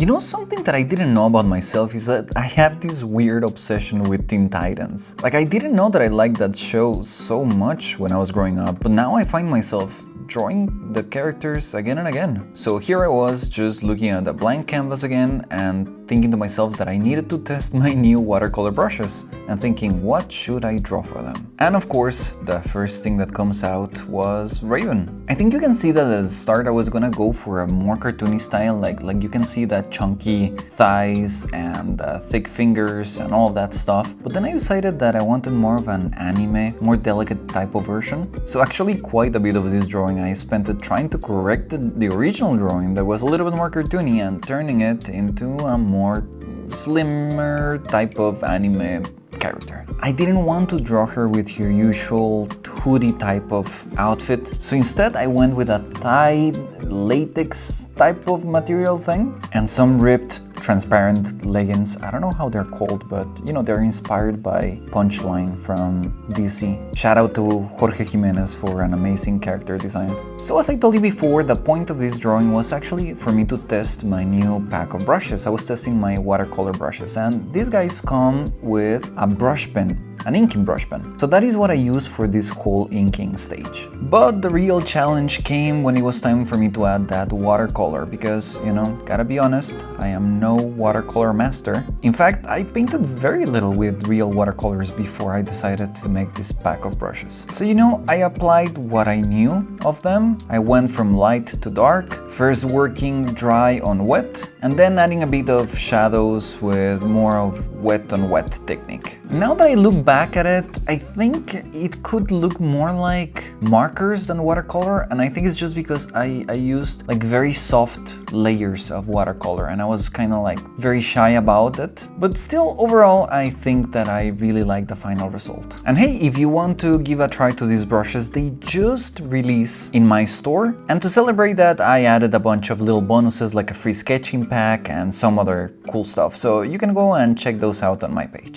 You know, something that I didn't know about myself is that I have this weird obsession with Teen Titans. Like, I didn't know that I liked that show so much when I was growing up, but now I find myself drawing the characters again and again. So here I was just looking at the blank canvas again and thinking to myself that I needed to test my new watercolor brushes and thinking, what should I draw for them? And of course, the first thing that comes out was Raven. I think you can see that at the start I was gonna go for a more cartoony style, like you can see that chunky thighs and thick fingers and all that stuff. But then I decided that I wanted more of an anime, more delicate type of version. So actually quite a bit of this drawing I spent it trying to correct the original drawing that was a little bit more cartoony and turning it into a more slimmer type of anime character. I didn't want to draw her with her usual hoodie type of outfit, so instead I went with a tight latex type of material thing and some ripped transparent leggings. I don't know how they're called, but you know, they're inspired by Punchline from DC. Shout out to Jorge Jimenez for an amazing character design. So as I told you before, the point of this drawing was actually for me to test my new pack of brushes. I was testing my watercolor brushes, and these guys come with a brush pen, an inking brush pen. So that is what I use for this whole inking stage. But the real challenge came when it was time for me to add that watercolor because, you know, gotta be honest, I am no watercolor master. In fact, I painted very little with real watercolors before I decided to make this pack of brushes. So, you know, I applied what I knew of them. I went from light to dark, first working dry on wet, and then adding a bit of shadows with more of wet on wet technique. Now that I look back at it, I think it could look more like markers than watercolor, and I think it's just because I used like very soft layers of watercolor and I was kind of like very shy about it. But still, overall, I think that I really like the final result. And hey, if you want to give a try to these brushes, they just released in my store. And to celebrate that, I added a bunch of little bonuses like a free sketching pack and some other cool stuff. So you can go and check those out on my page.